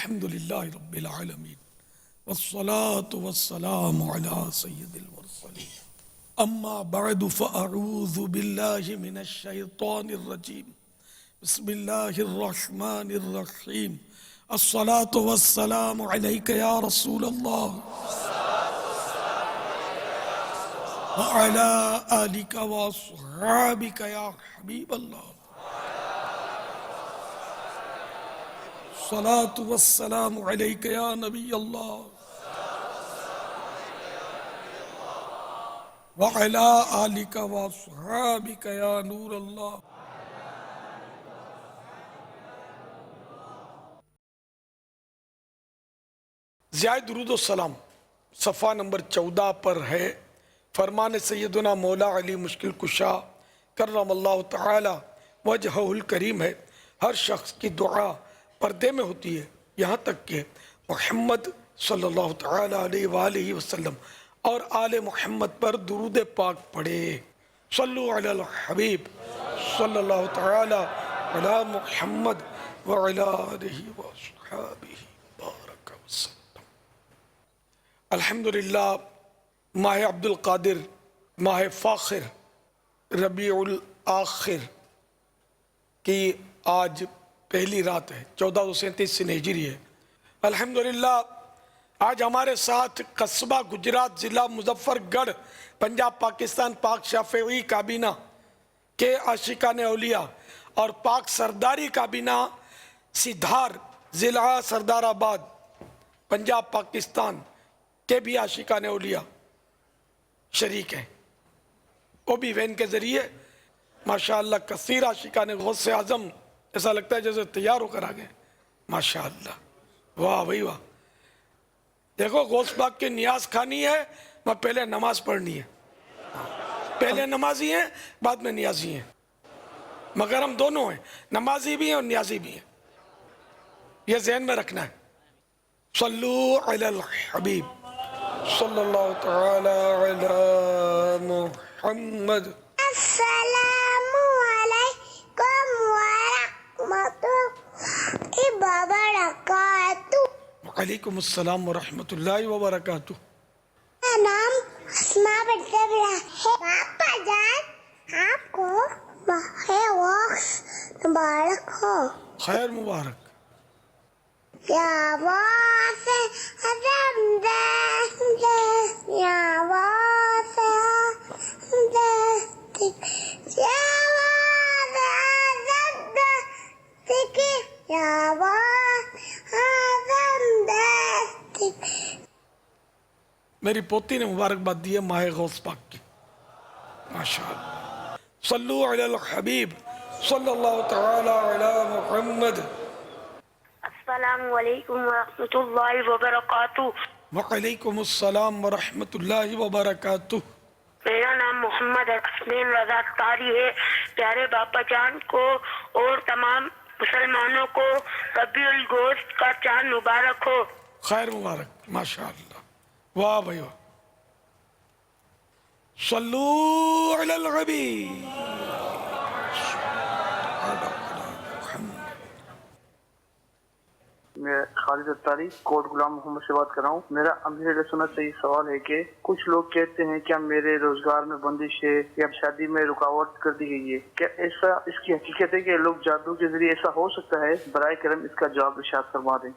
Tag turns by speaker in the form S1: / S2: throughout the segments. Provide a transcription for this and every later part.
S1: الحمد للہ رب العالمین والصلاة والسلام علی سید المرسلین اما بعد فاعوذ باللہ من الشیطان الرجیم بسم اللہ الرحمن الرحیم الصلاة والسلام علیک یا رسول اللہ وعلی آلک واصحابک یا حبیب اللہ الصلاة والسلام علیک یا نبی اللہ وعلی آلک واصحابک یا نور اللہ. زیادہ درود و سلام صفحہ نمبر 14 پر ہے. فرمان سیدنا مولا علی مشکل کشا کرم اللہ تعالی وجہہ الکریم ہے. ہر شخص کی دعا پردے میں ہوتی ہے یہاں تک کہ محمد صلی اللہ تعالی علیہ وآلہ وسلم اور آل محمد پر درود پاک پڑھے. صلو علی الحبیب صلی اللہ تعالی علی محمد وعلی آلہ وصحبہ بارک وسلم. الحمدللہ ماہ عبد القادر، ماہ فاخر، ربیع الاخر کی آج پہلی رات ہے. 1437 سے ہجری ہے. الحمدللہ آج ہمارے ساتھ قصبہ گجرات ضلع مظفر گڑھ پنجاب پاکستان پاک شافعی کابینہ کے عاشقان اولیاء اور پاک سرداری کابینہ سدھار ضلع سردار آباد پنجاب پاکستان کے بھی عاشقان اولیاء شریک ہیں. وہ بھی وین کے ذریعے ماشاءاللہ کثیر عاشقان غوث اعظم ایسا لگتا ہے جیسے تیار ہو کر آ گئے. ماشاءاللہ واہ بھائی واہ. دیکھو غوث پاک کی نیاز کھانی ہے میں پہلے نماز پڑھنی ہے. پہلے نمازی ہیں بعد میں نیازی ہیں، مگر ہم دونوں ہیں، نمازی بھی ہیں اور نیازی بھی ہیں. یہ ذہن میں رکھنا ہے. صلو علی الحبیب صلی اللہ تعالی علی محمد.
S2: السلام علیکم ورحمۃ اللہ وبرکاتہ.
S1: وعلیکم السلام ورحمۃ اللہ وبرکاتہ.
S2: میرا نام اسماء بنت ابراہیم ہے. پاپا جان آپ کو ماہ وقت مبارک ہو.
S1: خیر مبارک.
S2: یا واسع رحمت یا واسع رحمت یا واسع رحمت یا واسع رحمت.
S1: میری پوتی نے مبارکباد دی ہے ماہ غوث پاک کی. ماشاءاللہ. صلو علی الحبیب صلی اللہ تعالی علی محمد.
S3: السلام علیکم ورحمۃ اللہ وبرکاتہ.
S1: وعلیکم السلام ورحمۃ اللہ وبرکاتہ.
S3: میرا نام محمد حسنین رضا تاری ہے. پیارے باپا جان کو اور تمام مسلمانوں کو ربیع الگوشت کا چاند مبارک ہو.
S1: خیر مبارک. ماشاءاللہ واہ بھائی واہ. صلو علی الحبیب.
S4: میں خالد اتاری کوٹ غلام محمد سے بات کر رہا ہوں. میرا امیر اہل سنت سے یہ سوال ہے کہ کچھ لوگ کہتے ہیں کیا میرے روزگار میں بندش ہے یا شادی میں رکاوٹ کر دی گئی ہے، کیا ایسا اس کی حقیقت ہے کہ لوگ جادو کے ذریعے ایسا ہو سکتا ہے؟ برائے کرم اس کا جواب ارشاد فرما دیں.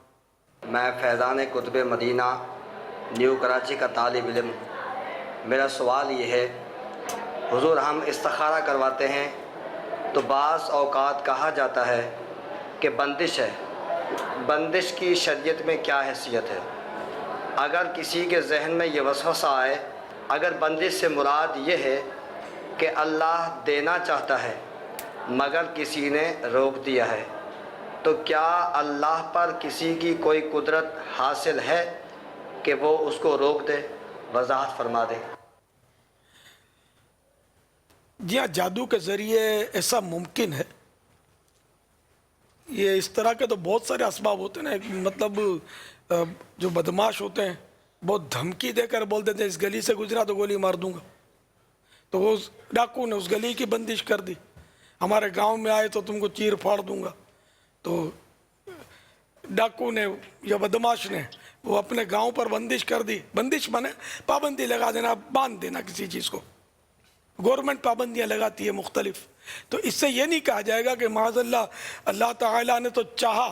S5: میں فیضان قطب مدینہ نیو کراچی کا طالب علم. میرا سوال یہ ہے، حضور ہم استخارہ کرواتے ہیں تو بعض اوقات کہا جاتا ہے کہ بندش ہے. بندش کی شریعت میں کیا حیثیت ہے؟ اگر کسی کے ذہن میں یہ وسوسہ آئے، اگر بندش سے مراد یہ ہے کہ اللہ دینا چاہتا ہے مگر کسی نے روک دیا ہے، تو کیا اللہ پر کسی کی کوئی قدرت حاصل ہے کہ وہ اس کو روک دے؟ وضاحت فرما دے.
S1: جی ہاں، جادو کے ذریعے ایسا ممکن ہے. یہ اس طرح کے تو بہت سارے اسباب ہوتے ہیں نا. مطلب جو بدماش ہوتے ہیں بہت دھمکی دے کر بول دیتے ہیں اس گلی سے گزرا تو گولی مار دوں گا. تو وہ ڈاکو نے اس گلی کی بندش کر دی. ہمارے گاؤں میں آئے تو تم کو چیر پھاڑ دوں گا. تو डाकू ने या बदमाश ने वो अपने गांव पर बंदिश कर दी, बंदिश माने पाबंदी लगा देना, बांध देना किसी चीज़ को, गवर्नमेंट पाबंदियां लगाती है मुख्तलिफ, तो इससे ये नहीं कहा जाएगा कि माज़अल्लाह अल्लाह ताला ने तो चाहा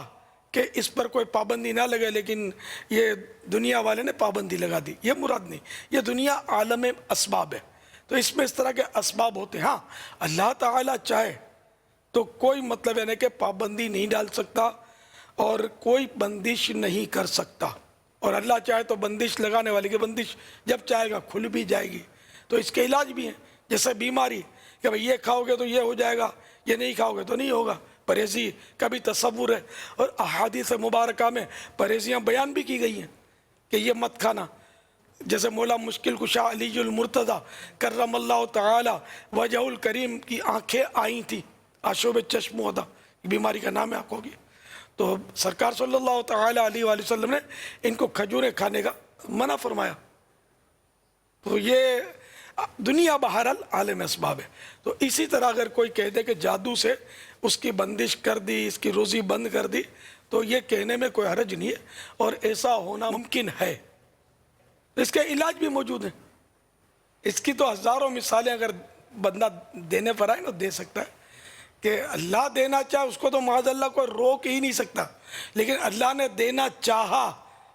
S1: कि इस पर कोई पाबंदी ना लगे लेकिन ये दुनिया वाले ने पाबंदी लगा दी, ये मुराद नहीं। ये दुनिया आलम असबाब है, तो इसमें इस तरह के असबाब होते हैं। हाँ, अल्लाह ताला चाहे तो कोई मतलब यानी कि पाबंदी नहीं डाल सकता और कोई बंदिश नहीं कर सकता, और अल्लाह चाहे तो बंदिश लगाने वाले की बंदिश जब चाहेगा खुल भी जाएगी। तो इसके इलाज भी हैं, जैसे बीमारी कि भाई ये खाओगे तो ये हो जाएगा, ये नहीं खाओगे तो नहीं होगा, परहेज़ी का भी तसव्वुर है, और अहादीस मुबारका में परहेज़ियाँ बयान भी की गई हैं कि ये मत खाना। जैसे मौला मुश्किल कुशा अलीजुल मुर्तज़ा करमल्लाहु तआला वजहुल करीम की आंखें आई थी, आशोब चश्म होता, बीमारी का नाम है आंखों की, तो सरकार सल्लल्लाहु तआला अलैहि वसल्लम ने इनको खजूरें खाने का मना फरमाया। तो ये दुनिया बहरहाल आलम असबाब है। तो इसी तरह अगर कोई कह दे कि जादू से उसकी बंदिश कर दी, इसकी रोज़ी बंद कर दी, तो ये कहने में कोई हर्ज नहीं है और ऐसा होना मुमकिन है। इसके इलाज भी मौजूद हैं, इसकी तो हज़ारों मिसालें अगर बंदा देने पर आए ना दे सकता है कि अल्लाह देना चाहे उसको तो माज़अल्लाह को रोक ही नहीं सकता, लेकिन अल्लाह ने देना चाहा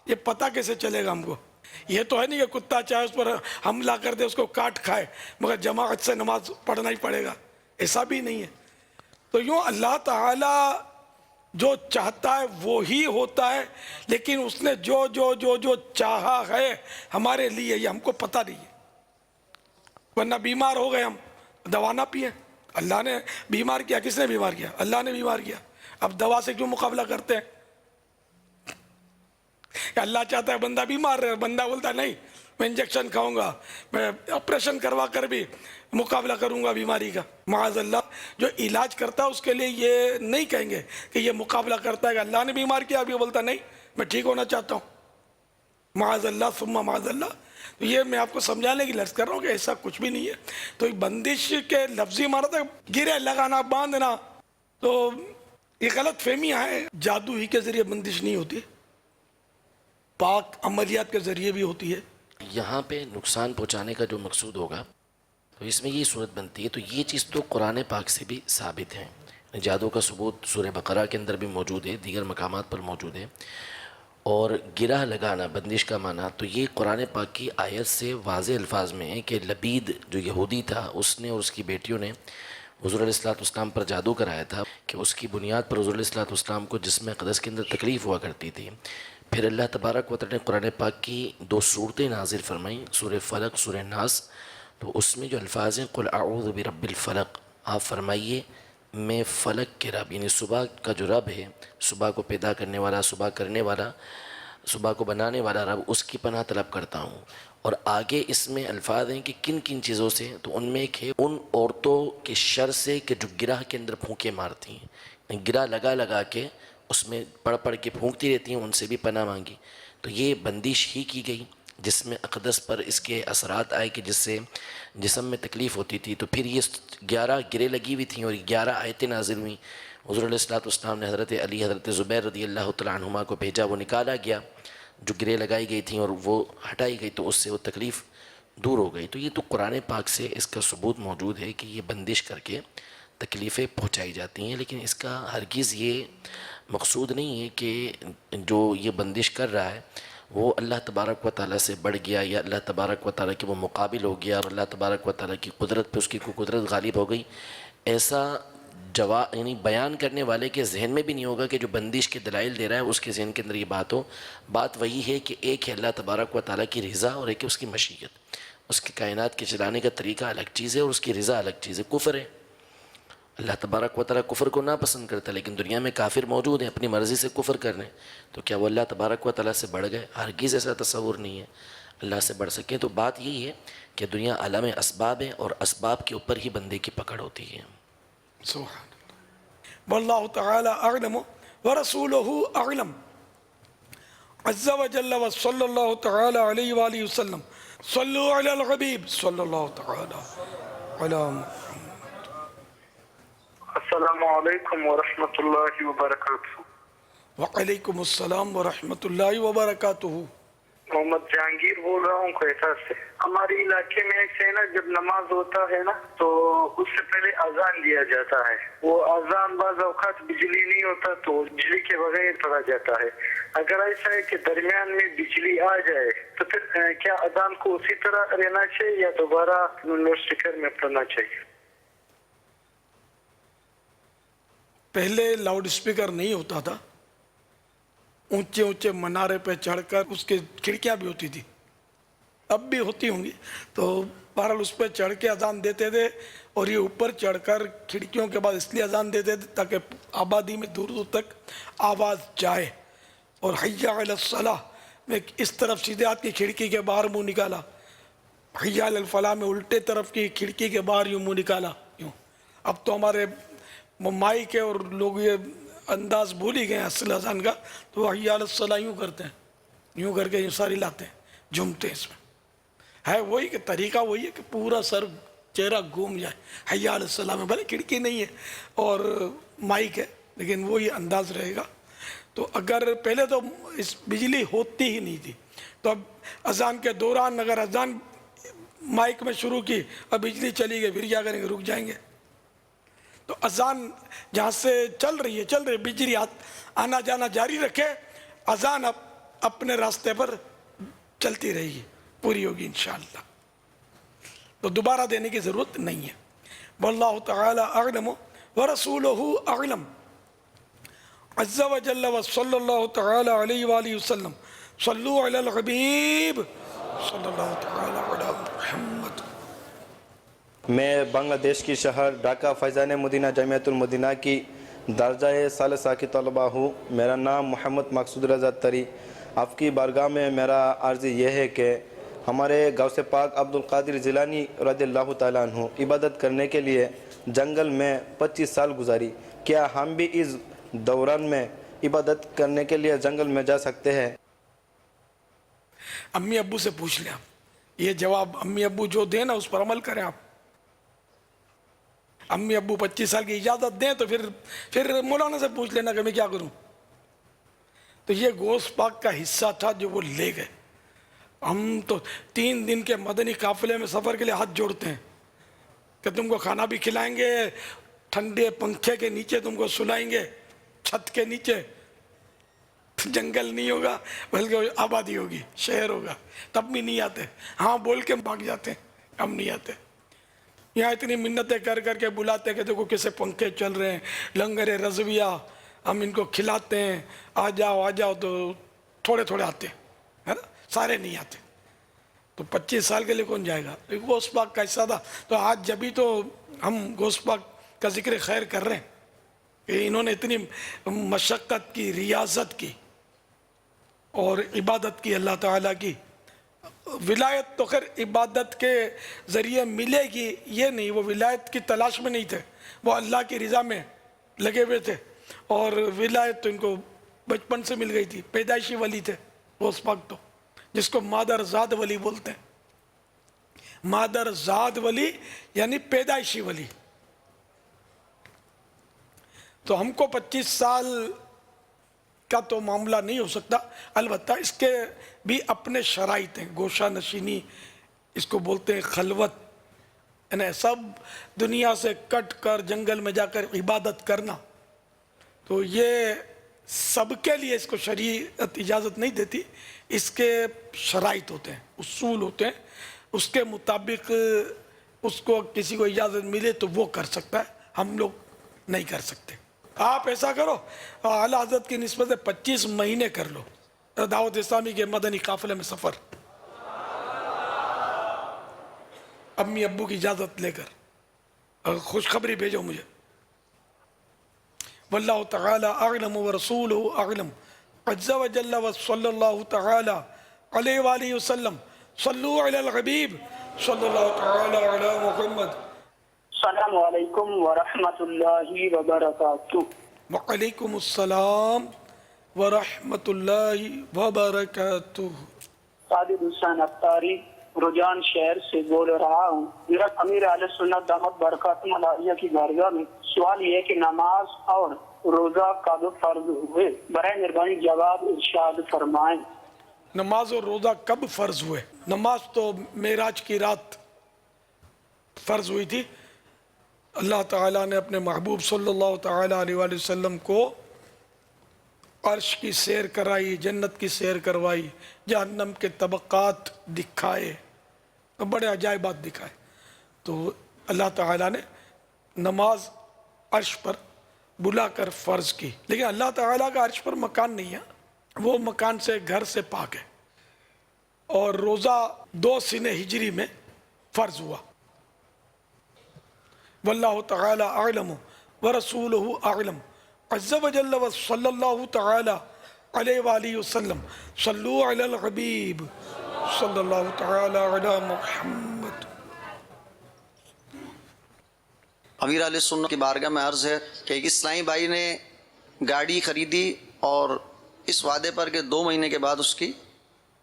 S1: ये पता कैसे चलेगा हमको? ये तो है नहीं कि कुत्ता चाहे उस पर हमला कर दे, उसको काट खाए, मगर जमाअत से नमाज पढ़ना ही पड़ेगा, ऐसा भी नहीं है। तो यूँ अल्लाह ताला जो चाहता है वो ही होता है, लेकिन उसने जो जो जो जो चाहा है हमारे लिए ये हमको पता नहीं है। वरना बीमार हो गए हम, दवा ना पिए, अल्लाह ने बीमार किया, किसने बीमार किया? अल्लाह ने बीमार किया। अब दवा से क्यों मुकाबला करते हैं? अल्लाह चाहता है बंदा बीमार रहे, बंदा बोलता है नहीं मैं इंजेक्शन खाऊंगा, मैं ऑपरेशन करवा कर भी मुकाबला करूंगा बीमारी का। माज़अल्लाह जो इलाज करता है उसके लिए ये नहीं कहेंगे कि ये मुकाबला करता है कि अल्लाह ने बीमार किया, अभी बोलता नहीं मैं ठीक होना चाहता हूँ, माज़अल्लाह सुम्मा माज़अल्लाह। तो ये मैं आपको समझाने की लर्ज कर रहा हूँ कि ऐसा कुछ भी नहीं है। तो बंदिश के लफ्ज़ी माना था गिरे लगाना बांधना, तो ये गलत फहमियाँ हैं। जादू ही के ज़रिए बंदिश नहीं होती, पाक अमलियात के ज़रिए भी होती है।
S6: यहाँ पे नुकसान पहुँचाने का जो मकसूद होगा तो इसमें ये सूरत बनती है। तो ये चीज़ तो कुरान पाक से भी साबित है, जादू का सबूत सूरह बकरा के अंदर भी मौजूद है, दीगर मकामात पर मौजूद है। और गिरह लगाना, बंदिश का माना, तो ये कुरान पाक की आयत से वाज़ेह अल्फाज में है कि लबीद जो यहूदी था उसने और उसकी बेटियों ने हुज़ूर अलैहिस्सलाम पर जादू कराया था कि उसकी बुनियाद पर हुज़ूर अलैहिस्सलाम को जिस्म अक़दस के अंदर तकलीफ़ हुआ करती थी। फिर अल्लाह तबारक व तआला ने कुरान पाक की दो सूरतें नाज़िल फरमाई, सूरह फ़लक, सूरह नास। तो उसमें जो अल्फाज हैं कुल अऊज़ु बिरब्बिल फ़लक, आप फरमाइए मैं फ़लक के रब, यानी सुबह का जो रब है, सुबह को पैदा करने वाला, सुबह करने वाला, सुबह को बनाने वाला रब, उसकी पनाह तलब करता हूँ। और आगे इसमें अल्फाज हैं कि किन किन चीज़ों से, तो उनमें एक है उन औरतों के शर से कि जो गिरह के अंदर फूंके मारती हैं, गिरह लगा लगा के उसमें पढ़ पढ़ के फूंकती रहती हैं, उनसे भी पनाह मांगी। तो ये बंदिश ही की गई जिसमें अक़दस पर इसके असरात आए कि जिससे जिस्म में तकलीफ़ होती थी। तो फिर ये 11 गिरें लगी हुई थी और 11 आयतें नाज़िल हुई। हुज़ूर अलैहिस्सलाम ने हज़रत अली, हज़रत ज़ुबैर रज़ियल्लाहु तआला अन्हुमा को भेजा, वो निकाला गया जो गिरें लगाई गई थी और वो हटाई गई, तो उससे वो तकलीफ़ दूर हो गई। तो ये तो कुरान पाक से इसका सबूत मौजूद है कि ये बंदिश करके तकलीफ़ें पहुँचाई जाती हैं। लेकिन इसका हरगिज़ ये मकसूद नहीं है कि जो ये बंदिश कर रहा है वो अल्लाह तबारक व तआला से बढ़ गया या अल्लाह तबारक व तआला के वो मुकाबिल हो गया और अल्लाह तबारक व तआला की कुदरत पे उसकी कुदरत गालिब हो गई। ऐसा जवाब यानी बयान करने वाले के जहन में भी नहीं होगा कि जो बंदिश के दलाइल दे रहा है उसके जहन के अंदर ये बात हो। बात वही है कि एक है अल्लाह तबारक व तआला की रज़ा और एक है उसकी मशीयत। उसके कायनात के चलाने का तरीका अलग चीज़ है और उसकी रज़ा अलग चीज़ है। कुफ़र है, अल्लाह तबारक व तआला कुफ़र को ना पसंद करता, लेकिन दुनिया में काफिर मौजूद हैं अपनी मर्ज़ी से कुफ़र कर रहे हैं। तो क्या वो अल्लाह तबारक व तआला से बढ़ गए? हरगिज़ ऐसा तसव्वुर नहीं है अल्लाह से बढ़ सकें। तो बात यही है कि दुनिया आलम असबाब है और असबाब के ऊपर ही बंदे की पकड़ होती है।
S1: वल्लाहु तआला अअलम व रसूलुहु अअलम अज़्ज़ा व जल्ल व सल्लल्लाहु तआला अलैहि व आलिहि वसल्लम सल्लु अलल हबीब सल्लल्लाहु तआला अला
S4: अस्सलामु अलैकुम व रहमतुल्लाहि व बरकातहू।
S1: वालेकुम अस्सलाम वरहमतुल्लाहि वबरकातुहू।
S7: मोहम्मद जहांगीर बोल रहा हूँ कोयटा से। हमारे इलाके में एक है ना, जब नमाज होता है ना तो उससे पहले अजान दिया जाता है। वो अजान बाज़ औक़ात बिजली नहीं होता तो बिजली के बगैर पढ़ा जाता है। अगर ऐसा है कि दरमियान में बिजली आ जाए तो फिर क्या अजान को उसी तरह रहना चाहिए या दोबारा लाउड स्पीकर में पढ़ना चाहिए?
S1: पहले लाउड स्पीकर नहीं होता था, ऊंचे ऊंचे मनारे पे चढ़कर उसके खिड़कियां भी होती थी, अब भी होती होंगी, तो बहरहाल उस पर चढ़ के अजान देते थे। और ये ऊपर चढ़कर खिड़कियों के बाद इसलिए अजान देते थे ताकि आबादी में दूर दूर तक आवाज़ जाए। और हैया अलल सलाह में इस तरफ सीधे हाथ की खिड़की के बाहर मुंह निकाला, हैया अलल फलाह में उल्टे तरफ की खिड़की के बाहर यूँ मुंह निकाला यूँ। अब तो हमारे माइक है और लोग ये अंदाज भूल ही गए असल अजान का, तो हैया अलल सलाह यूँ करते हैं, यूँ करके यूँ सारी लाते हैं, झूमते हैं। इसमें है वही कि तरीका वही है कि पूरा सर चेहरा घूम जाए। हैया अलल सलाह में भले खिड़की नहीं है और माइक है लेकिन वही अंदाज रहेगा। तो अगर पहले तो इस बिजली होती ही नहीं थी, तो अब अजान के दौरान अगर अजान माइक में शुरू की अब बिजली चली गई, फिर क्या करेंगे, रुक जाएंगे। तो अजान जहाँ से चल रही है बिजली आना जाना जारी रखे, अजान अपने रास्ते पर चलती रहेगी, पूरी होगी इंशाअल्लाह, तो दोबारा देने की ज़रूरत नहीं है। वल्लाहु तआला अअलम व रसूलुहु अअलम। अज़्ज़ा व जल्ल व सल्लल्लाहु तआला अलैहि व आलिहि वसल्लम। सल्लु अलल हबीब सल्लल्लाहु तआला अला मुहम्मद।
S8: मैं बांग्लादेश की शहर ढाका फैज़ान मदीना जामियातुल मदीना की दर्जा सालिसा की तलबा हूँ। मेरा नाम मोहम्मद मकसूद रज़ा तरी। आपकी बारगाह में मेरा अर्ज़ यह है कि हमारे गौसे पाक अब्दुल कादिर जिलानी रज़ियल्लाहु ताला अन्हु इबादत करने के लिए जंगल में 25 साल गुजारी। क्या हम भी इस दौरान में इबादत करने के लिए जंगल में जा सकते हैं?
S1: अम्मी अब्बू से पूछ लें आप, ये जवाब अम्मी अब्बू जो दें ना उस पर अमल करें आप। अम्मी अब्बू 25 साल की इजाज़त दें तो फिर मौलाना से पूछ लेना कि मैं क्या करूं। तो ये गौस पाक का हिस्सा था जो वो ले गए। हम तो 3 दिन के मदनी काफिले में सफ़र के लिए हाथ जोड़ते हैं कि तुमको खाना भी खिलाएंगे, ठंडे पंखे के नीचे तुमको सुलाएंगे, छत के नीचे। जंगल नहीं होगा बल्कि आबादी होगी, शहर होगा, तब भी नहीं आते। हाँ बोल के भाग जाते हैं, हम नहीं आते। यहाँ इतनी मिन्नतें कर करके बुलाते हैं कि देखो कैसे पंखे चल रहे हैं, लंगर रज़विया, हम इनको खिलाते हैं, आ जाओ, तो थोड़े थोड़े आते हैं, है ना, सारे नहीं आते। तो 25 साल के लिए कौन जाएगा। गौस पाक का हिस्सा था। तो आज जब भी तो हम गौस पाक का जिक्र खैर कर रहे हैं कि इन्होंने इतनी मशक्क़त की, रियाजत की और इबादत की अल्लाह ताला की। विलायत तो खैर इबादत के ज़रिए मिलेगी ये नहीं, वो विलायत की तलाश में नहीं थे, वो अल्लाह की रज़ा में लगे हुए थे। और विलायत तो इनको बचपन से मिल गई थी, पैदाइशी वली थे गौस पाक तो, जिसको मादर ज़ाद वली बोलते हैं। मादर ज़ाद वली यानी पैदाइशी वली। तो हमको 25 साल का तो मामला नहीं हो सकता, अलबत्ता इसके भी अपने शराइत हैं। गोशा नशीनी इसको बोलते हैं, खलवत, यानी सब दुनिया से कट कर जंगल में जाकर इबादत करना। तो ये सबके लिए इसको शरीयत इजाज़त नहीं देती, इसके शराइत होते हैं, उसूल होते हैं, उसके मुताबिक उसको किसी को इजाज़त मिले तो वो कर सकता है, हम लोग नहीं कर सकते। आप ऐसा करो, आला हज़रत की निस्बत से 25 महीने कर लो दावत इस्लामी के मदनी काफ़िले में सफ़र, अम्मी अब्बू की इजाज़त लेकर खुशखबरी भेजो मुझे। वल्लाहु तआला अअलम व रसूलुहु अअलम। अज़्ज़ा व जल्ल व सल्लल्लाहु तआला अलैहि व आलिहि वसल्लम। सल्लु अलल हबीब सल्लल्लाहु तआला अला मुहम्मद।
S7: अस्सलामु अलैकुम व रहमतुल्लाहि व बरकातुहू।
S1: वअलैकुम अस्सलाम व रहमतुल्लाहि व बरकातुहू।
S7: कादिर हुसैन अत्तारी रुझान शहर से बोल रहा हूँ। मेरा अमीर अहले सुन्नत दामद बरकातुहु अलिया की बारगाह में सवाल ये है कि नमाज और रोजा कब फर्ज हुए? बराए मेहरबानी जवाब इरशाद फरमाएं।
S1: नमाज और रोज़ा कब फ़र्ज हुए? नमाज तो मेराज की रात फ़र्ज हुई थी। अल्लाह ताला ने अपने महबूब सल्लल्लाहु ताला अलैहि वसल्लम को अर्श की सैर कराई, जन्नत की सैर करवाई, जहन्नम के तबक़ात दिखाए, तो बड़े अजायबात दिखाए। तो अल्लाह ताला ने नमाज अर्श पर बुलाकर फ़र्ज की। लेकिन अल्लाह ताला का अर्श पर मकान नहीं है, वो मकान से घर से पाक है। और रोज़ा 2 सीने हिजरी में फ़र्ज हुआ। वल्लाहु तआला अअलम व रसूलुहु अअलम अज़्ज़ व जल्ल व सल्लल्लाहु तआला अलैहि व आलिहि वसल्लम सल्लु अलल हबीब सल्लल्लाहु तआला अला मुहम्मद।
S9: अमीर अहले सुन्नत की बारगाह में अर्ज़ है कि एक इस्लामी भाई ने गाड़ी खरीदी और इस वादे पर कि 2 महीने के बाद उसकी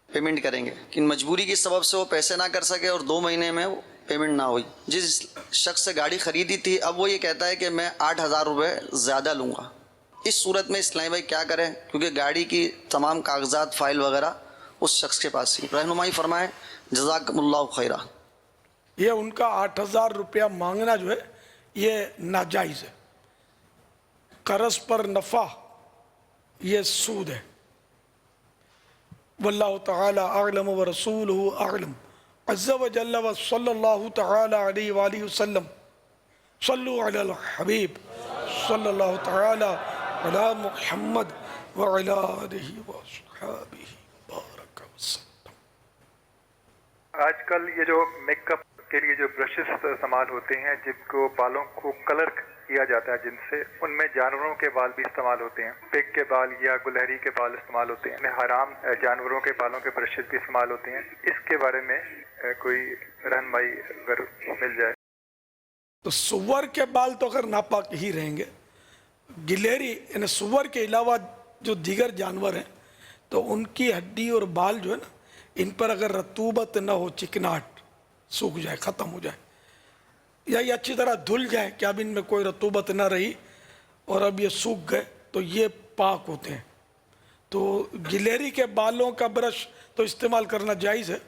S9: पेमेंट करेंगे, लेकिन मजबूरी की सबब से वो पैसे ना कर सके और 2 महीने में वो पेमेंट ना हुई। जिस शख्स से गाड़ी ख़रीदी थी अब वो ये कहता है कि मैं 8,000 रुपये ज़्यादा लूँगा। इस सूरत में इस्लामी भाई क्या करें, क्योंकि गाड़ी की तमाम कागजात फ़ाइल वगैरह उस शख्स के पास ही। रहनुमाई फरमाएँ जज़ाकमुल्लाहु खैरा।
S1: ये उनका 8,000 रुपया मांगना जो है ये नाजायज़ है। कर्ज़ पर नफ़ा ये सूद है। वल्लाहु तआला अअलम व रसूलुहु अअलम अज़्ज़ व जल्ल व सल्लल्लाहु तआला अलैहि व आलिहि वसल्लम सल्लु अलल हबीब सल्लल्लाहु तआला अला मुहम्मद व अला आलिहि व अस्हाबिहि बारक वसल्लम।
S10: आजकल ये जो मेकअप के लिए जो ब्रशेस इस्तेमाल होते हैं, जिनको बालों को कलर किया जाता है जिनसे, उनमें जानवरों के बाल भी इस्तेमाल होते हैं। पिग के बाल या गुलहरी के बाल इस्तेमाल होते हैं। हराम जानवरों के बालों के ब्रशेस भी इस्तेमाल होते हैं। इसके बारे में कोई रहनुमाई अगर मिल जाए।
S1: तो सुअर के बाल तो अगर नापाक ही रहेंगे। गिलहरी यानी सुअर के अलावा जो दीगर जानवर हैं तो उनकी हड्डी और बाल जो है ना, इन पर अगर रतूबत न हो, चिकनाहट सूख जाए, ख़त्म हो जाए, या ये अच्छी तरह धुल जाए कि अब इनमें कोई रतूबत ना रही और अब ये सूख गए, तो ये पाक होते हैं। तो गिलहरी के बालों का ब्रश तो इस्तेमाल करना जायज़ है।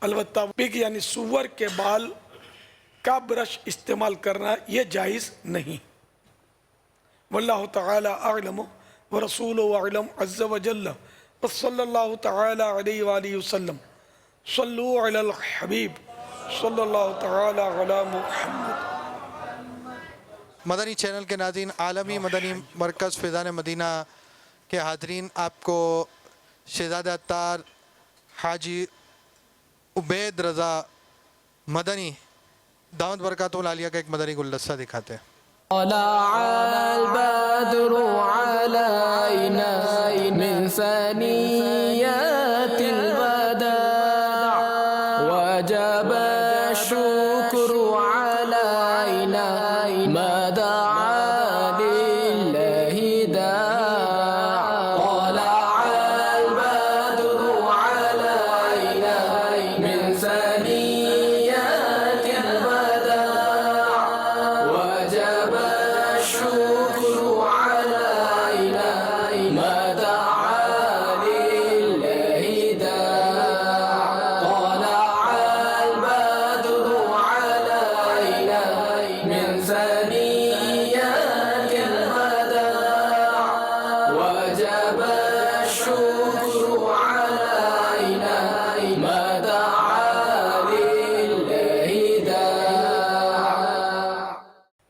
S1: अलबत्ता पिग यानी सुअर के बाल का ब्रश इस्तेमाल करना ये जायज़ नहीं। वल्लाहु तआला अअलम व रसूलुहु अअलम अज़्ज़ व जल्ल व सल्लल्लाहु तआला अलैहि व आलिहि वसल्लम सल्लु अलल हबीब सल्लल्लाहु तआला अला मुहम्मद।
S11: मदनी चैनल के नाज़रीन, आलमी मदनी मरकज़ फ़ैज़ान मदीना के हाज़रीन, आपको शहज़ादा अत्तार हाजी उबैद रज़ा मदनी दावत बरकातुहु आलिया का एक मदनी गुलदस्ता दिखाते हैं।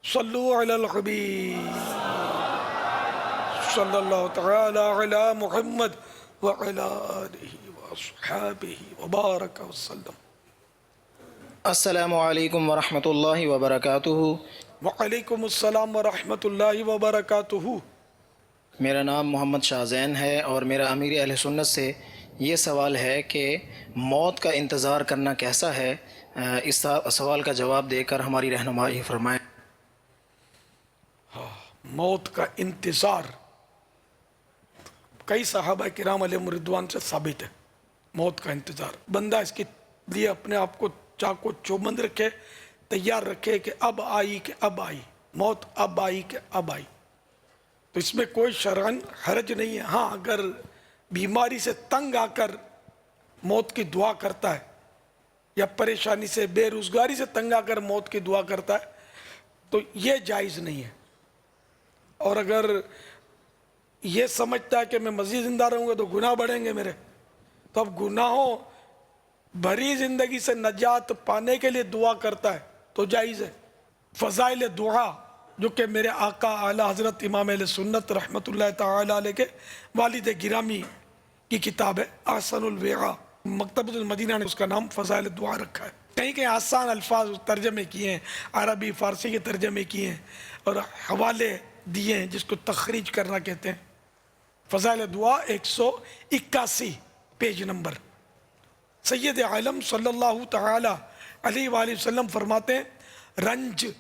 S1: सल्लु अलल हबीब सल्लल्लाहु तआला अला मुहम्मद व अला आलिहि व अस्हाबिहि व बारक वसल्लम।
S12: अस्सलामु अलैकुम व रहमतुल्लाहि व बरकातुहू।
S1: व अलैकुम अस्सलाम व रहमतुल्लाहि व बरकातुहू।
S12: मेरा नाम मोहम्मद शाहज़ैन है और मेरा अमीर अहले सुन्नत से ये सवाल है कि मौत का इंतज़ार करना कैसा है। इस सवाल का जवाब देकर हमारी रहनुमाई फरमाएं।
S1: मौत का इंतज़ार कई सहाबा किराम अलैहिम रिदवान से साबित है। मौत का इंतज़ार, बंदा इसकी लिए अपने आप को चाको चौबंद रखे, तैयार रखे कि अब आई कि अब आई मौत, अब आई कि अब आई। तो इसमें कोई शरअन हरज नहीं है। हाँ, अगर बीमारी से तंग आकर मौत की दुआ करता है या परेशानी से, बेरोजगारी से तंग आकर मौत की दुआ करता है तो ये जायज़ नहीं है। और अगर ये समझता है कि मैं मज़ीद ज़िंदा रहूँगा तो गुनाह बढ़ेंगे मेरे, तो अब गुनाहों भरी ज़िंदगी से नजात पाने के लिए दुआ करता है तो जायज़ है। फ़ज़ाइल दुआ जो कि मेरे आका आला हज़रत इमाम अहले सुन्नत रहमतुल्लाह तआला अलैह के वालिद गिरामी की किताब है आसनुल वेगा, मकतबतुल मदीना ने उसका नाम फ़ज़ाइल दुआ रखा है। कहीं कहीं आसान अल्फाज तर्जमे किए हैं, अरबी फ़ारसी के तर्जमे किए हैं और हवाले दिए हैं जिसको तखरीज करना कहते हैं। फ़ज़ाइल दुआ 181 पेज नंबर। सैयद आलम सल्लल्लाहु तआला अलैहि वसल्लम फरमाते हैं, रंज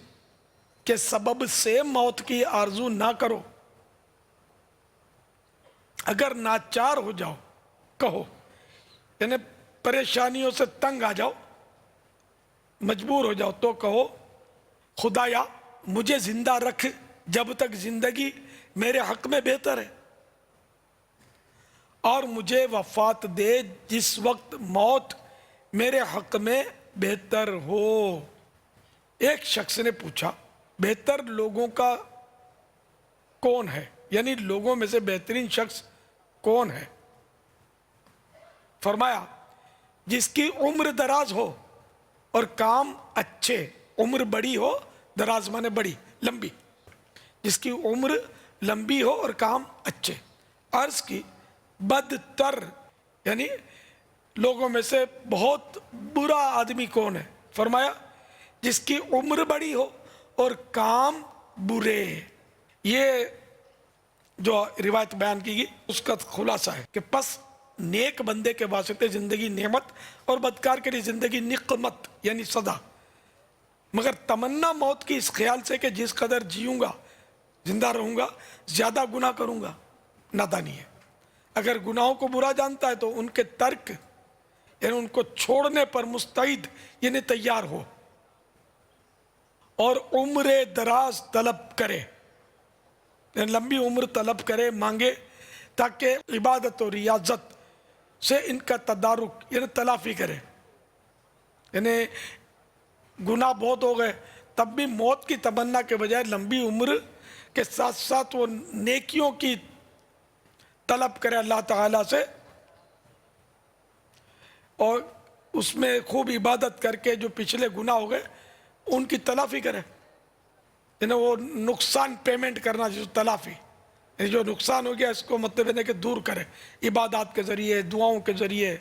S1: के सबब से मौत की आरजू ना करो। अगर नाचार हो जाओ, कहो, यानी परेशानियों से तंग आ जाओ, मजबूर हो जाओ तो कहो, खुदाया मुझे जिंदा रख जब तक जिंदगी मेरे हक में बेहतर है, और मुझे वफात दे जिस वक्त मौत मेरे हक में बेहतर हो। एक शख्स ने पूछा, बेहतर लोगों का कौन है, यानी लोगों में से बेहतरीन शख्स कौन है? फरमाया, जिसकी उम्र दराज हो और काम अच्छे। उम्र बड़ी हो, दराज माने बड़ी, लंबी, जिसकी उम्र लंबी हो और काम अच्छे। अर्ज की, बदतर यानी लोगों में से बहुत बुरा आदमी कौन है? फरमाया, जिसकी उम्र बड़ी हो और काम बुरे। ये जो रिवायत बयान की गई उसका खुलासा है कि बस नेक बंदे के वास्ते जिंदगी नेमत और बदकार के लिए जिंदगी निकमत यानी सदा। मगर तमन्ना मौत की इस ख्याल से कि जिस कदर जीऊंगा, जिंदा रहूंगा, ज्यादा गुनाह करूंगा, नादानी है। अगर गुनाहों को बुरा जानता है तो उनके तर्क यानी उनको छोड़ने पर मुस्तैद यानी तैयार हो और उम्र दराज तलब करे, यानी लंबी उम्र तलब करे, मांगे, ताकि इबादत और रियाजत से इनका तदारुक यानी तलाफी करे। यानी गुनाह बहुत हो गए तब भी मौत की तमन्ना के बजाय लंबी उम्र के साथ साथ वो नेकियों की तलब करे अल्लाह ताला से, और उसमें खूब इबादत करके जो पिछले गुनाह हो गए उनकी तलाफी करे। यानी वो नुकसान पेमेंट करना, जो तलाफी, जो नुकसान हो गया इसको मतलब है कि दूर करे इबादत के ज़रिए, दुआओं के ज़रिए,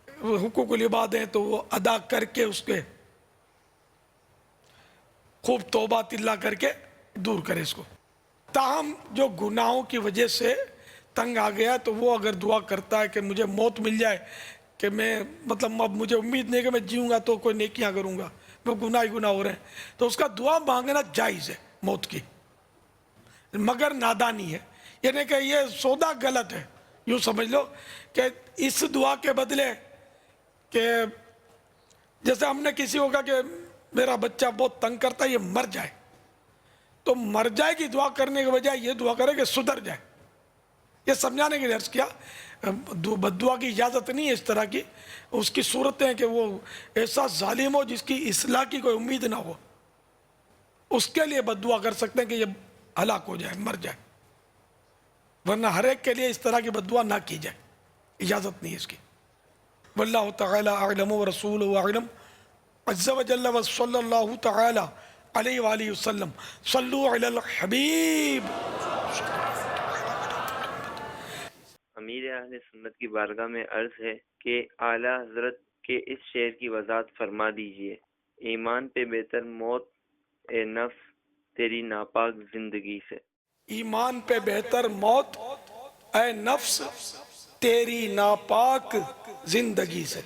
S1: हुकूकुल इबाद हैं तो वो अदा करके उसके खूब तौबा तिल्ला करके दूर करे इसको। ताहम जो गुनाहों की वजह से तंग आ गया तो वो अगर दुआ करता है कि मुझे मौत मिल जाए, कि मैं मतलब अब मुझे उम्मीद नहीं कि मैं जीऊँगा तो कोई नेकियां करूँगा, मैं गुनाह ही गुनाह हो रहे हैं, तो उसका दुआ मांगना जायज़ है मौत की, मगर नादानी है। यानी कि ये सौदा गलत है। यूँ समझ लो कि इस दुआ के बदले कि जैसे हमने किसी को कहा कि मेरा बच्चा बहुत तंग करता है, ये मर जाए, तो मर जाए की दुआ करने के बजाय ये दुआ करे कि सुधर जाए। ये समझाने के लिए अर्ज किया, बद्दुआ की इजाज़त नहीं है इस तरह की। उसकी सूरतें हैं कि वो ऐसा जालिम हो जिसकी इस्लाह की कोई उम्मीद ना हो, उसके लिए बद्दुआ कर सकते हैं कि ये हलाक हो जाए, मर जाए, वरना हर एक के लिए इस तरह की बद्दुआ ना की जाए, इजाज़त नहीं है इसकी। वल्लाहु तआला अअलम व रसूलुहु अअलम अज़्ज़ा व जल्ल व सल्लल्लाहु तआला अलैहि व आलिहि वसल्लम सल्लु अलल हबीब।
S13: अमीर अहले सुन्नत की बारगाह में अर्ज है कि आला हजरत के इस शेर की वजाहत फरमा दीजिए। ईमान पे बेहतर मौत ए नफ्स तेरी नापाक जिंदगी से।
S1: ईमान पे बेहतर मौत ए नफ्स तेरी नापाक जिंदगी से।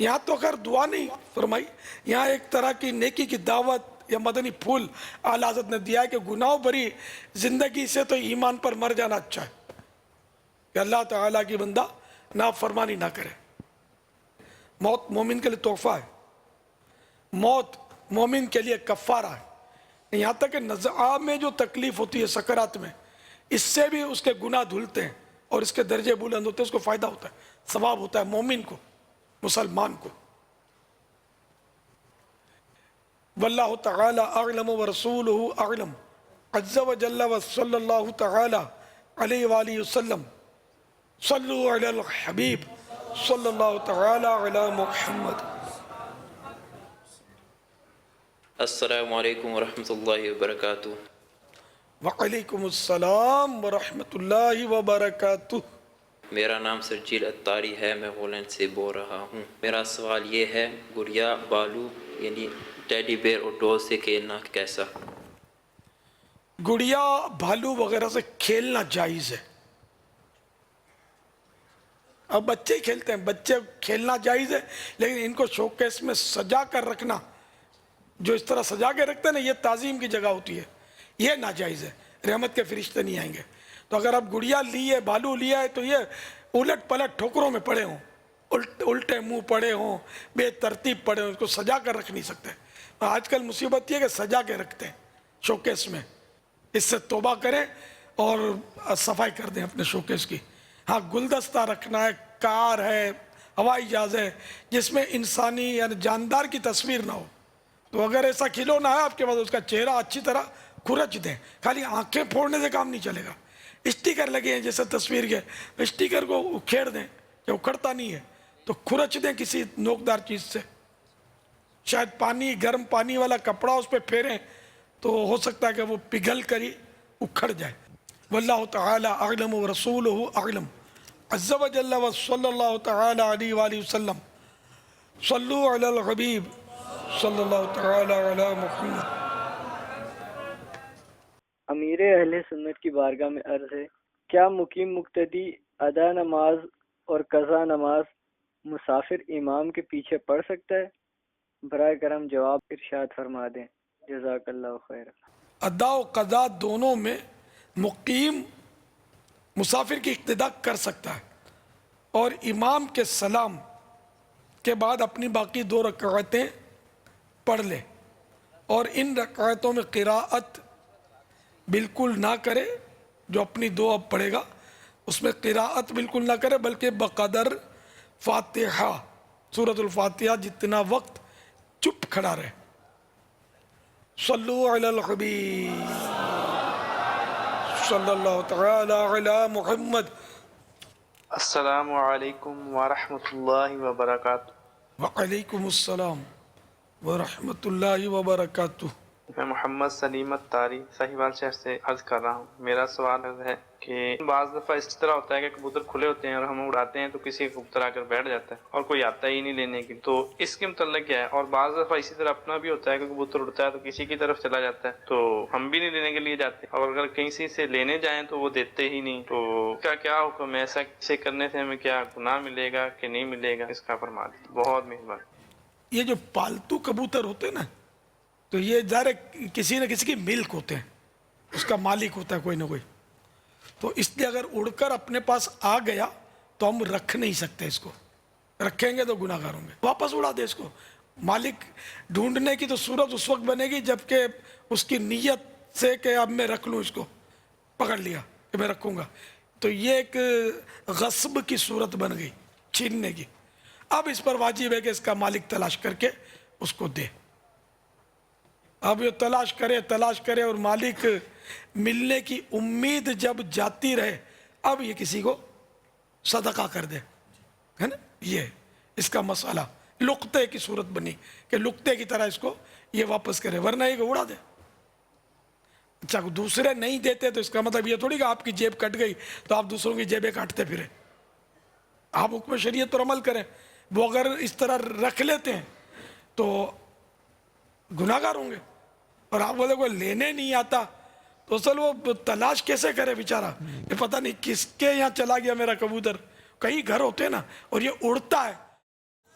S1: यहाँ तो खैर दुआ नहीं फरमाई, यहाँ एक तरह की नेकी की दावत या मदनी फूल आला हज़रत ने दिया है कि गुनाह भरी जिंदगी से तो ईमान पर मर जाना अच्छा है, कि अल्लाह ताला की बंदा नाफरमानी ना करे। موت مومن کے لیے تحفہ ہے, موت مومن کے لیے کفارہ ہے. یہاں تک کہ نزعہ میں جو تکلیف ہوتی ہے سکرات میں, اس سے بھی اس کے گناہ دھلتے ہیں اور اس کے درجے بلند ہوتے ہیں, اس کو فائدہ ہوتا ہے, ثواب ہوتا ہے مومن کو, مسلمان کو. واللہ تعالی اعلم ورسولہ اعلم عز وجل وصلی اللہ تعالی علیہ وآلہ وسلم. صلو علی الحبیب صلی اللہ تعالی علی محمد.
S14: السلام علیکم ورحمۃ اللہ وبرکاتہ.
S1: وعلیکم السلام ورحمۃ اللہ وبرکاتہ.
S14: میرا نام سرجیل اتاری ہے, میں ہالینڈ سے بول رہا ہوں. میرا سوال یہ ہے, گڑیا بالو یعنی ٹیڈی بیئر اور ڈول سے کھیلنا کیسا؟
S1: گڑیا بھالو وغیرہ سے کھیلنا جائز ہے. اب بچے ہی کھیلتے ہیں, بچے کھیلنا جائز ہے, لیکن ان کو شوکیس میں سجا کر رکھنا, جو اس طرح سجا کے رکھتے ہیں نا, یہ تعظیم کی جگہ ہوتی ہے, یہ ناجائز ہے. رحمت کے فرشتے نہیں آئیں گے. تو اگر اب گڑیا لی ہے, بھالو لیا ہے, تو یہ الٹ پلٹ ٹھوکروں میں پڑے ہوں, الٹے منہ پڑے ہوں, بے ترتیب پڑے ہوں, اس کو سجا کر رکھ نہیں سکتے. آج کل مصیبت یہ ہے کہ سجا کے رکھتے ہیں شوکیس میں. اس سے توبہ کریں اور صفائی کر دیں اپنے شوکیس کی. ہاں, گلدستہ رکھنا ہے, کار ہے, ہوائی جہاز ہے, جس میں انسانی یعنی جاندار کی تصویر نہ ہو, تو اگر ایسا کھلونا ہے آپ کے پاس, اس کا چہرہ اچھی طرح کھرچ دیں. خالی آنکھیں پھوڑنے سے کام نہیں چلے گا. اسٹیکر لگے ہیں جیسے تصویر کے, اسٹیکر کو اکھیڑ دیں, جو اکھڑتا نہیں ہے تو کھرچ دیں کسی نوکدار چیز سے. شاید پانی, گرم پانی والا کپڑا اس پہ پھیریں تو ہو سکتا ہے کہ وہ پگھل کر ہی اکھڑ جائے. واللہ تعالی اعلم ورسولہ اعلم عز وجل وصلی اللہ تعالی علیہ وآلہ وسلم. صلو علی الحبیب صلی اللہ تعالی علی محمد.
S15: امیر اہل سنت کی بارگاہ میں عرض ہے, کیا مقیم مقتدی ادا نماز اور قضا نماز مسافر امام کے پیچھے پڑھ سکتا ہے؟ برائے کرم جواب ارشاد فرما دیں, جزاک اللہ خیر.
S1: ادا و قضا دونوں میں مقیم مسافر کی اقتداء کر سکتا ہے, اور امام کے سلام کے بعد اپنی باقی 2 رکعتیں پڑھ لے, اور ان رکعتوں میں قراءت بالکل نہ کرے. جو اپنی 2 اب پڑھے گا اس میں قراءت بالکل نہ کرے, بلکہ بقدر فاتحہ سورۃ الفاتحہ جتنا وقت چپ کھڑا رہے. صلو علی الحبیب صلی اللہ تعالی علی محمد.
S16: السلام علیکم ورحمۃ اللہ وبرکاتہ.
S1: وعلیکم السلام ورحمۃ اللہ وبرکاتہ.
S16: میں محمد سلیم اتاری ساہیوال شہر سے عرض کر رہا ہوں. میرا سوال ہے کہ بعض دفعہ اس طرح ہوتا ہے کہ کبوتر کھلے ہوتے ہیں اور ہم اڑاتے ہیں تو کسی کبوتر آ کر بیٹھ جاتا ہے اور کوئی آتا ہی نہیں لینے کی, تو اس کے متعلق کیا ہے؟ اور بعض دفعہ اسی طرح اپنا بھی ہوتا ہے کہ کبوتر اڑتا ہے تو کسی کی طرف چلا جاتا ہے تو ہم بھی نہیں لینے کے لیے جاتے, اور اگر کہیں سے لینے جائیں تو وہ دیتے ہی نہیں, تو کیا حکم ہے؟ ایسا کرنے سے ہمیں کیا گناہ ملے گا کہ نہیں ملے گا؟ اس کا فرما دیں, بہت مہربانی.
S1: یہ جو پالتو کبوتر ہوتے ہیں نا, تو یہ ظاہر کسی نہ کسی کی ملک ہوتے ہیں, اس کا مالک ہوتا ہے کوئی نہ کوئی. تو اس لیے اگر اڑ کر اپنے پاس آ گیا تو ہم رکھ نہیں سکتے اس کو, رکھیں گے تو گناہ گار ہوں گے. واپس اڑا دے اس کو. مالک ڈھونڈنے کی تو صورت اس وقت بنے گی جب کہ اس کی نیت سے کہ اب میں رکھ لوں, اس کو پکڑ لیا کہ میں رکھوں گا, تو یہ ایک غصب کی صورت بن گئی, چھیننے کی. اب اس پر واجب ہے کہ اس کا مالک تلاش کر کے اس کو دے. اب یہ تلاش کرے اور مالک ملنے کی امید جب جاتی رہے, اب یہ کسی کو صدقہ کر دے, ہے نا. یہ اس کا مسئلہ لقطے کی صورت بنی کہ لقطے کی طرح اس کو یہ واپس کرے, ورنہ یہ اڑا دے. اچھا, دوسرے نہیں دیتے تو اس کا مطلب یہ تھوڑی کہ آپ کی جیب کٹ گئی تو آپ دوسروں کی جیبیں کاٹتے پھرے. آپ حکم شریعت پر عمل کریں. وہ اگر اس طرح رکھ لیتے ہیں تو گناہ گار ہوں گے. اور آپ بولے کوئی لینے نہیں آتا تو اصل وہ تلاش کیسے کرے بیچارہ, یہ پتہ نہیں کس کے یہاں چلا گیا میرا کبوتر. کئی گھر ہوتے ہیں نا, اور یہ اڑتا ہے,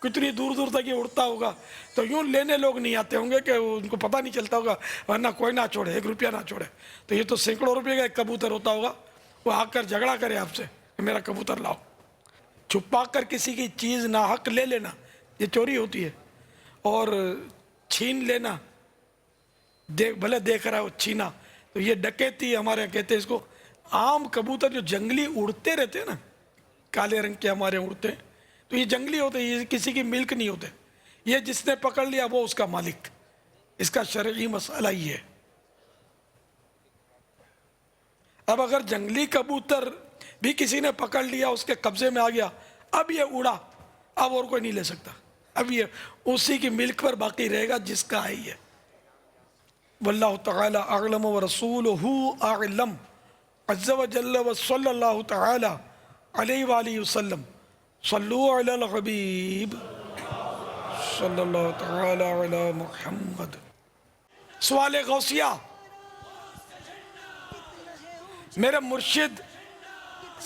S1: کتنی دور دور تک یہ اڑتا ہوگا, تو یوں لینے لوگ نہیں آتے ہوں گے کہ ان کو پتہ نہیں چلتا ہوگا, ورنہ کوئی نہ چھوڑے, 1 روپیہ نہ چھوڑے. تو یہ تو سینکڑوں روپے کا ایک کبوتر ہوتا ہوگا, وہ آ کر جھگڑا کرے آپ سے کہ میرا کبوتر لاؤ. چھپا کر کسی کی چیز ناحق لے لینا یہ چوری ہوتی ہے. اور چھین لینا بھلے دیکھ رہا ہے وہ چھینا, تو یہ ڈکیتی ہمارے یہاں کہتے ہیں اس کو. عام کبوتر جو جنگلی اڑتے رہتے ہیں نا, کالے رنگ کے ہمارے اڑتے ہیں, تو یہ جنگلی ہوتے ہیں, یہ کسی کی ملک نہیں ہوتے. یہ جس نے پکڑ لیا وہ اس کا مالک. اس کا شرعی مسئلہ ہی ہے. اب اگر جنگلی کبوتر بھی کسی نے پکڑ لیا, اس کے قبضے میں آ گیا, اب یہ اڑا, اب اور کوئی نہیں لے سکتا, اب یہ اسی کی ملک پر باقی رہے گا جس کا ہے یہ. واللہ تعالی اعلم ورسولہ اعلم عز وجل وصلی اللہ تعالی علیہ وآلہ وسلم. صلو علی الحبیب صلی اللہ تعالی علی محمد. سوال غوثیہ. میرے مرشد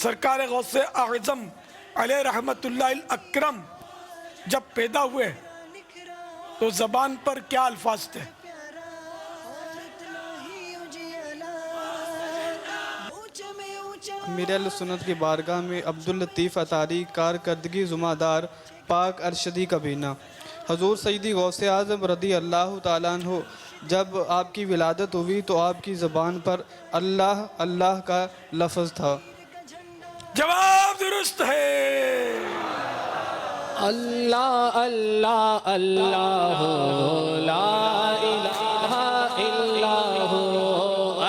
S1: سرکار غوث اعظم علیہ رحمت اللہ الاکرم جب پیدا ہوئے تو زبان پر کیا الفاظ تھے؟
S17: امیر اہل سنت کی بارگاہ میں عبداللطیف اتاری کارکردگی ذمہ دار پاک ارشدی کابینہ. حضور سیدی غوث اعظم رضی اللہ تعالیٰ عنہ جب آپ کی ولادت ہوئی تو آپ کی زبان پر اللہ اللہ کا لفظ تھا.
S1: جواب درست ہے.
S18: اللہ اللہ اللہ لا الہ الا ہو.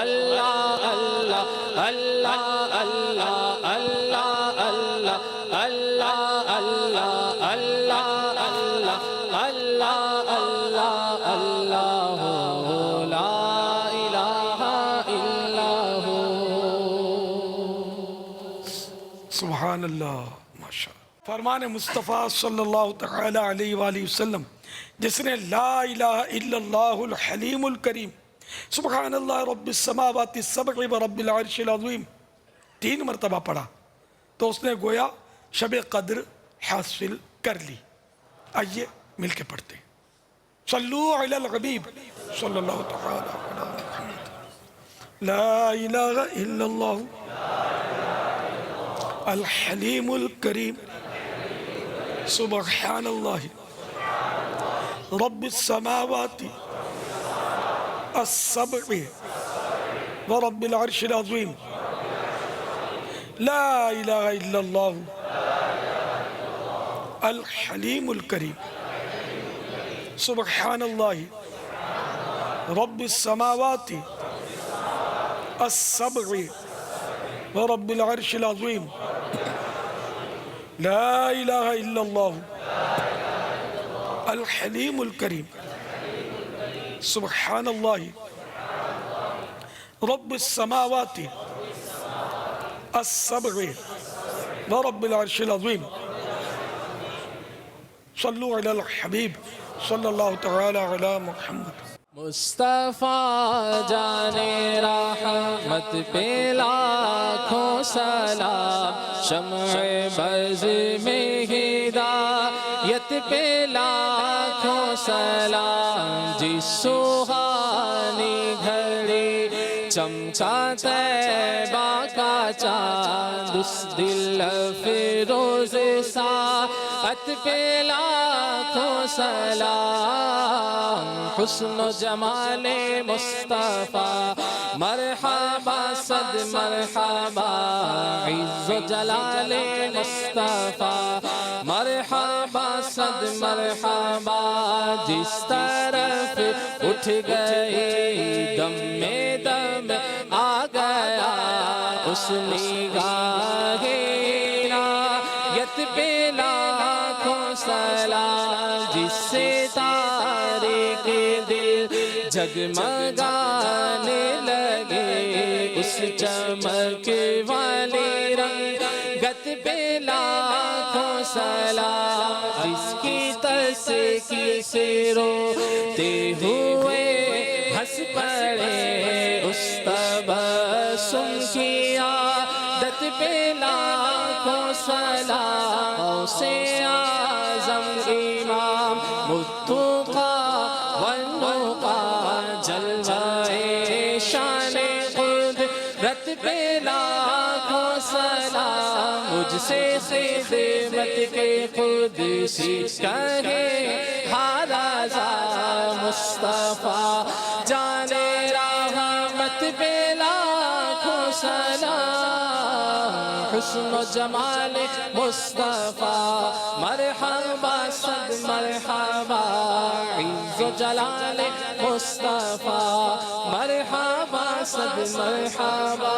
S18: اللہ اللہ اللہ اللہ اللہ اللہ اللہ اللہ اللہ اللہ اللہ اللہ اللہ لا الہ الا ہو.
S1: سبحان اللہ. ماشاء اللہ. فرمان مصطفیٰ صلی اللہ تعالی علیہ وآلہ وسلم جس نے لا الہ الا اللہ الحلیم الکریم سبحان اللہ رب السماوات السبع و رب العرش العظیم 3 مرتبہ پڑھا تو اس نے گویا شب قدر حاصل کر لی. آئیے مل کے پڑھتے ہیں. صلو علی الحبیب صلی اللہ تعالی علی محمد. لا الہ الا اللہ الحلیم الکریم سبحان اللہ رب السماوات السبع ورب العرش العظیم. لا الہ الا اللہ الحلیم الکریم سبحان اللہ رب السماوات السبع ورب العرش العظیم. لا الہ الا اللہ الحلیم الکریم سبحان اللہ رب السماوات السبع ورب العرش العظیم. صلو علی الحبیب صلی اللہ تعالی علی محمد.
S18: مصطفیٰ جان رحمت پہ لاکھوں سلام. شمع بز میں ہدایت پہ لاکھوں سلام. جس سہانی گھڑی چمکا طیبہ کا چاند اس دل فیروز ساعت پہ لاکھوں سلام. حسن و جمال مصطفیٰ مرحبا صد مرحبا. عز و جلال مصطفیٰ مرحبا صد مرحبا. جس طرف اٹھ گئی دم میں دم آ گیا اس نگاہ عنایت پہ لاکھوں سلام. جس سے تارے کے دل جگمگانے لگے اس چمک والے رنگت پہ لاکھوں سلام. جس کی تسکی سے روتے ہوئے ہنس پڑے اس تبسم کی عادت پہ لاکھوں سلام. سے اعظم امام متقی والنقی جلوہ شان قدرت پہ لاکھوں سلام. مجھ سے خدمت کے خود سی کہے ہارازا مصطفیٰ جانے رحمت پہ لاکھوں سلام حسن و جمال مصطفیٰ مرحبا صد مرحبا عز و جلال مصطفیٰ مرحبا صد مرحبا